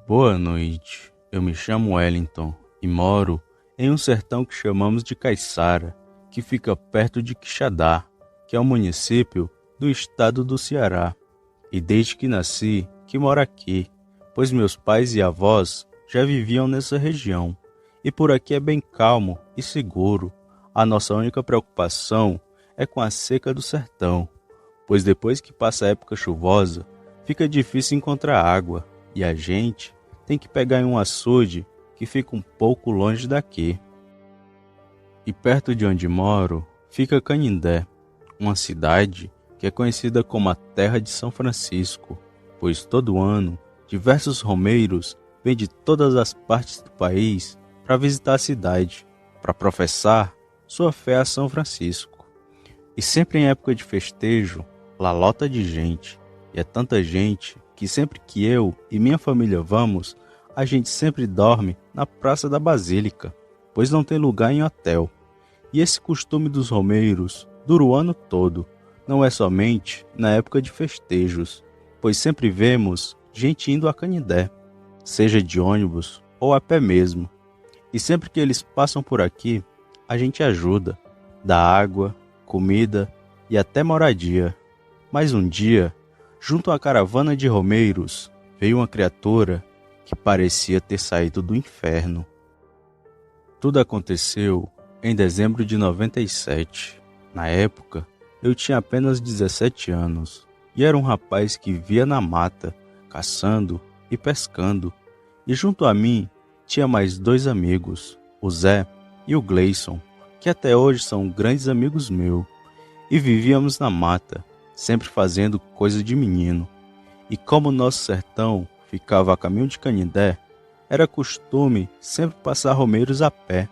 Boa noite, eu me chamo Wellington e moro em um sertão que chamamos de Caiçara, que fica perto de Quixadá, que é um município do estado do Ceará. E desde que nasci, que moro aqui, pois meus pais e avós já viviam nessa região. E por aqui é bem calmo e seguro. A nossa única preocupação é com a seca do sertão, pois depois que passa a época chuvosa, fica difícil encontrar água e a gente tem que pegar em um açude que fica um pouco longe daqui. E perto de onde moro fica Canindé, uma cidade que é conhecida como a Terra de São Francisco, pois todo ano diversos romeiros vêm de todas as partes do país para visitar a cidade, para professar sua fé a São Francisco. E sempre em época de festejo, lá lota de gente, e é tanta gente que sempre que eu e minha família vamos, a gente sempre dorme na Praça da Basílica, pois não tem lugar em hotel. E esse costume dos romeiros dura o ano todo, não é somente na época de festejos, pois sempre vemos gente indo a Canindé, seja de ônibus ou a pé mesmo. E sempre que eles passam por aqui, a gente ajuda, dá água, comida e até moradia. Mas um dia, junto à caravana de romeiros, veio uma criatura que parecia ter saído do inferno. Tudo aconteceu em dezembro de 97. Na época, eu tinha apenas 17 anos e era um rapaz que vivia na mata, caçando e pescando. E junto a mim tinha mais dois amigos, o Zé e o Gleison, que até hoje são grandes amigos meus. E vivíamos na mata, sempre fazendo coisa de menino. E como nosso sertão ficava a caminho de Canindé, era costume sempre passar romeiros a pé,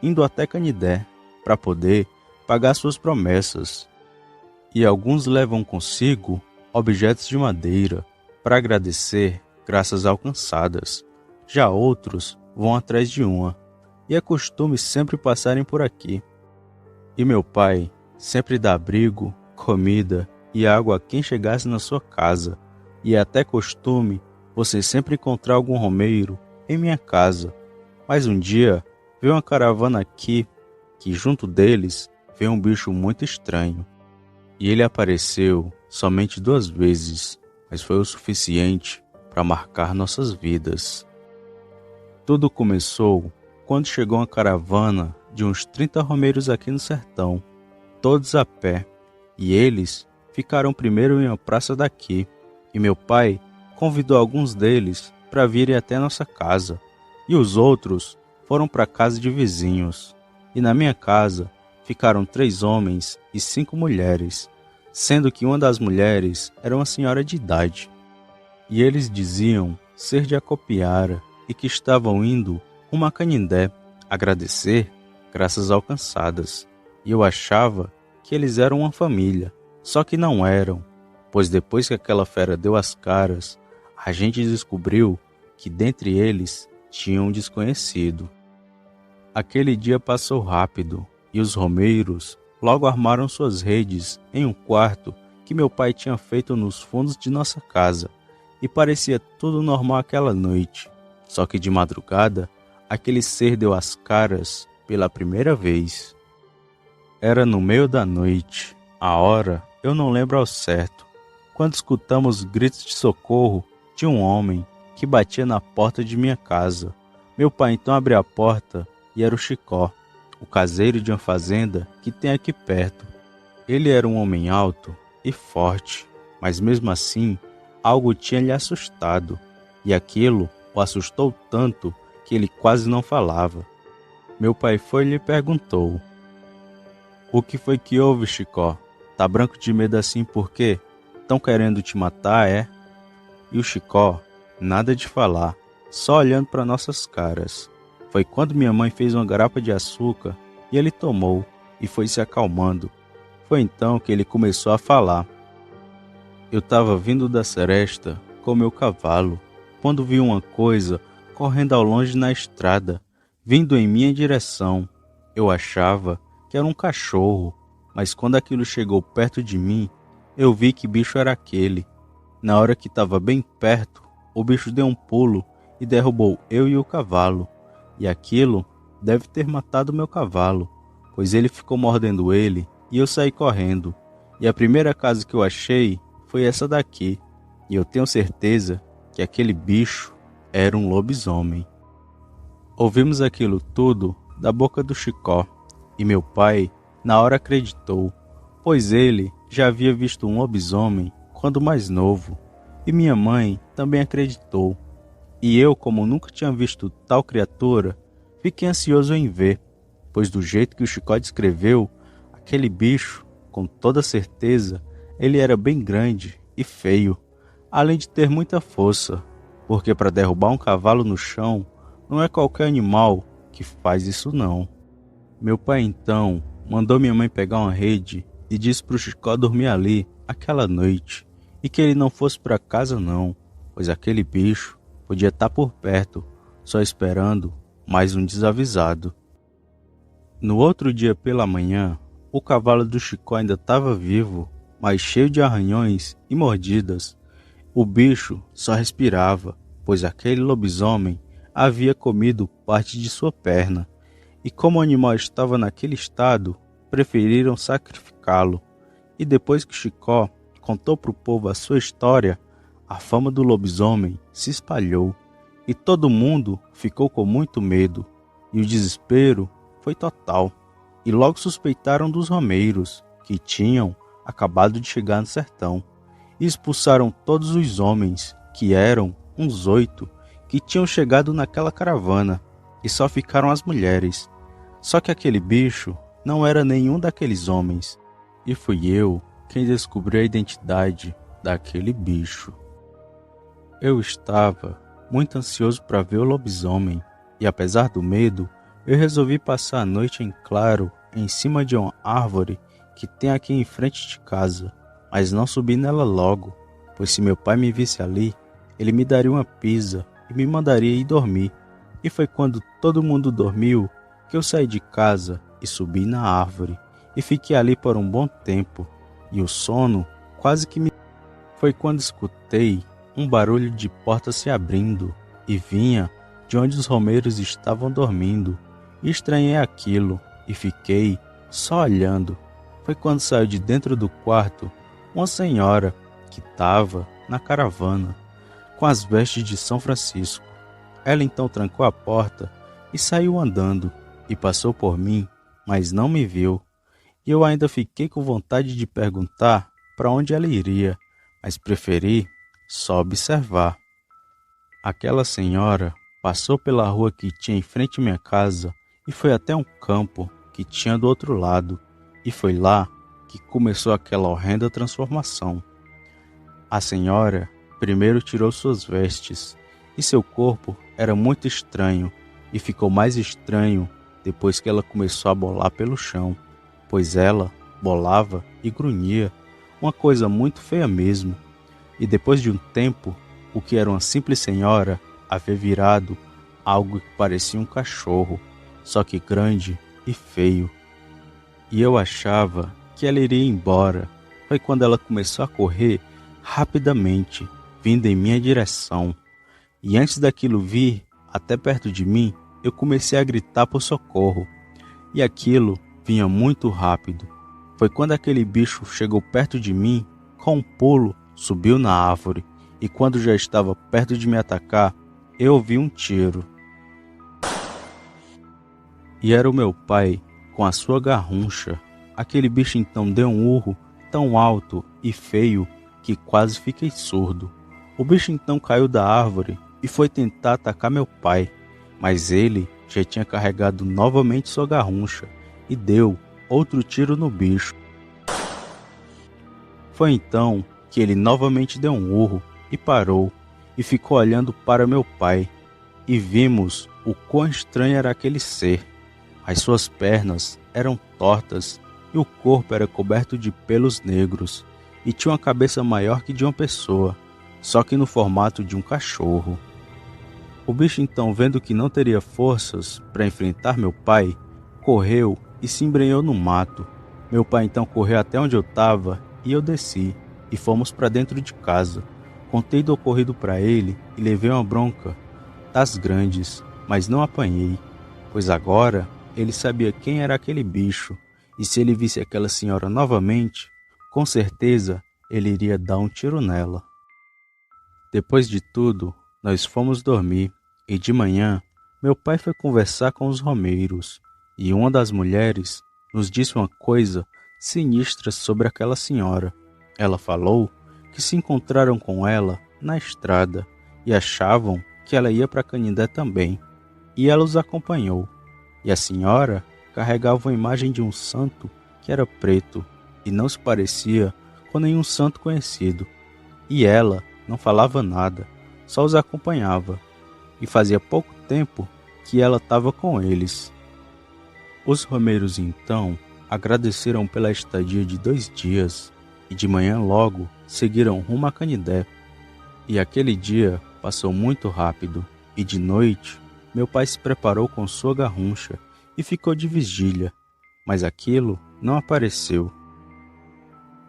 indo até Canindé, para poder pagar suas promessas. E alguns levam consigo objetos de madeira, para agradecer graças alcançadas. Já outros vão atrás de uma, e é costume sempre passarem por aqui. E meu pai sempre dá abrigo, comida e água a quem chegasse na sua casa, e é até costume você sempre encontrar algum romeiro em minha casa. Mas um dia veio uma caravana aqui, que junto deles veio um bicho muito estranho. E ele apareceu somente 2 vezes, mas foi o suficiente para marcar nossas vidas. Tudo começou quando chegou uma caravana de uns 30 romeiros aqui no sertão, todos a pé, e eles ficaram primeiro em uma praça daqui, e meu pai convidou alguns deles para virem até nossa casa, e os outros foram para a casa de vizinhos. E na minha casa ficaram 3 homens e 5 mulheres, sendo que uma das mulheres era uma senhora de idade. E eles diziam ser de Acopiara e que estavam indo rumo a Canindé agradecer graças alcançadas. E eu achava que eles eram uma família, só que não eram, pois depois que aquela fera deu as caras, a gente descobriu que dentre eles tinha um desconhecido. Aquele dia passou rápido e os romeiros logo armaram suas redes em um quarto que meu pai tinha feito nos fundos de nossa casa, e parecia tudo normal aquela noite. Só que de madrugada, aquele ser deu as caras pela primeira vez. Era no meio da noite, a hora eu não lembro ao certo, quando escutamos gritos de socorro de um homem que batia na porta de minha casa. Meu pai então abriu a porta e era o Chicó, o caseiro de uma fazenda que tem aqui perto. Ele era um homem alto e forte, mas mesmo assim, algo tinha lhe assustado, e aquilo o assustou tanto que ele quase não falava. Meu pai foi e lhe perguntou: "O que foi que houve, Chicó? Tá branco de medo assim por quê? Tão querendo te matar, é?" E o Chicó, nada de falar, só olhando para nossas caras. Foi quando minha mãe fez uma garapa de açúcar e ele tomou e foi se acalmando. Foi então que ele começou a falar. "Eu estava vindo da seresta com meu cavalo, quando vi uma coisa correndo ao longe na estrada, vindo em minha direção. Eu achava que era um cachorro, mas quando aquilo chegou perto de mim, eu vi que bicho era aquele. Na hora que estava bem perto, o bicho deu um pulo e derrubou eu e o cavalo. E aquilo deve ter matado meu cavalo, pois ele ficou mordendo ele e eu saí correndo. E a primeira casa que eu achei foi essa daqui, e eu tenho certeza que aquele bicho era um lobisomem. Ouvimos aquilo tudo da boca do Chicó, e meu pai na hora acreditou, pois ele já havia visto um lobisomem quando mais novo, e minha mãe também acreditou. E eu, como nunca tinha visto tal criatura, fiquei ansioso em ver, pois do jeito que o Chicó descreveu, aquele bicho, com toda certeza, ele era bem grande e feio, além de ter muita força, porque para derrubar um cavalo no chão, não é qualquer animal que faz isso não. Meu pai então mandou minha mãe pegar uma rede e disse para o Chicó dormir ali aquela noite, e que ele não fosse para casa não, pois aquele bicho podia estar por perto, só esperando mais um desavisado. No outro dia pela manhã, o cavalo do Chicó ainda estava vivo, mas cheio de arranhões e mordidas. O bicho só respirava, pois aquele lobisomem havia comido parte de sua perna, e como o animal estava naquele estado, preferiram sacrificá-lo. E depois que Chicó contou para o povo a sua história, a fama do lobisomem se espalhou, e todo mundo ficou com muito medo, e o desespero foi total. E logo suspeitaram dos romeiros, que tinham acabado de chegar no sertão, e expulsaram todos os homens, que eram uns 8, que tinham chegado naquela caravana, e só ficaram as mulheres. Só que aquele bicho não era nenhum daqueles homens, e fui eu quem descobriu a identidade daquele bicho. Eu estava muito ansioso para ver o lobisomem, e apesar do medo, eu resolvi passar a noite em claro em cima de uma árvore que tem aqui em frente de casa, mas não subi nela logo, pois se meu pai me visse ali, ele me daria uma pisa e me mandaria ir dormir. E foi quando todo mundo dormiu que eu saí de casa e subi na árvore, e fiquei ali por um bom tempo, e o sono quase que me... Foi quando escutei um barulho de porta se abrindo, e vinha de onde os romeiros estavam dormindo, e estranhei aquilo, e fiquei só olhando. Foi quando saiu de dentro do quarto uma senhora que estava na caravana, com as vestes de São Francisco. Ela então trancou a porta e saiu andando, e passou por mim, mas não me viu. E eu ainda fiquei com vontade de perguntar para onde ela iria, mas preferi só observar. Aquela senhora passou pela rua que tinha em frente à minha casa e foi até um campo que tinha do outro lado, e foi lá que começou aquela horrenda transformação. A senhora primeiro tirou suas vestes, e seu corpo era muito estranho, e ficou mais estranho depois que ela começou a bolar pelo chão, pois ela bolava e grunhia, uma coisa muito feia mesmo. E depois de um tempo, o que era uma simples senhora havia virado algo que parecia um cachorro, só que grande e feio. E eu achava que ela iria embora. Foi quando ela começou a correr rapidamente, vindo em minha direção. E antes daquilo vir até perto de mim, eu comecei a gritar por socorro. E aquilo vinha muito rápido. Foi quando aquele bicho chegou perto de mim, com um pulo, subiu na árvore, e quando já estava perto de me atacar, eu ouvi um tiro. E era o meu pai, com a sua garruncha. Aquele bicho então deu um urro tão alto e feio que quase fiquei surdo. O bicho então caiu da árvore e foi tentar atacar meu pai, mas ele já tinha carregado novamente sua garruncha e deu outro tiro no bicho. Foi então que ele novamente deu um urro e parou, e ficou olhando para meu pai, e vimos o quão estranho era aquele ser. As suas pernas eram tortas, e o corpo era coberto de pelos negros, e tinha uma cabeça maior que de uma pessoa, só que no formato de um cachorro. O bicho então, vendo que não teria forças para enfrentar meu pai, correu e se embrenhou no mato. Meu pai então correu até onde eu estava e eu desci, e fomos para dentro de casa. Contei do ocorrido para ele e levei uma bronca, das grandes, mas não apanhei, pois agora ele sabia quem era aquele bicho, e se ele visse aquela senhora novamente, com certeza ele iria dar um tiro nela. Depois de tudo, nós fomos dormir, e de manhã meu pai foi conversar com os romeiros, e uma das mulheres nos disse uma coisa sinistra sobre aquela senhora. Ela falou que se encontraram com ela na estrada e achavam que ela ia para Canindé também, e ela os acompanhou. E a senhora carregava uma imagem de um santo que era preto e não se parecia com nenhum santo conhecido. E ela não falava nada, só os acompanhava, e fazia pouco tempo que ela estava com eles. Os romeiros então agradeceram pela estadia de 2 dias e de manhã logo seguiram rumo a Canindé. E aquele dia passou muito rápido, e de noite meu pai se preparou com sua garruncha e ficou de vigília, mas aquilo não apareceu.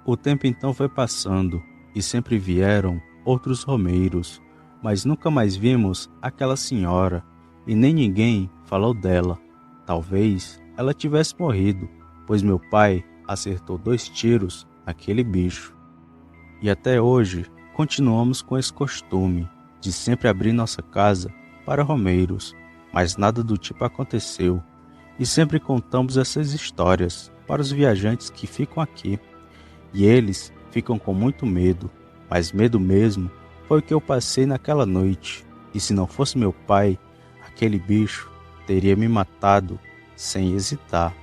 O tempo então foi passando, e sempre vieram outros romeiros, mas nunca mais vimos aquela senhora, e nem ninguém falou dela. Talvez ela tivesse morrido, pois meu pai acertou 2 tiros naquele bicho. E até hoje continuamos com esse costume de sempre abrir nossa casa para romeiros, mas nada do tipo aconteceu. E sempre contamos essas histórias para os viajantes que ficam aqui. E eles ficam com muito medo, mas medo mesmo foi o que eu passei naquela noite. E se não fosse meu pai, aquele bicho teria me matado sem hesitar.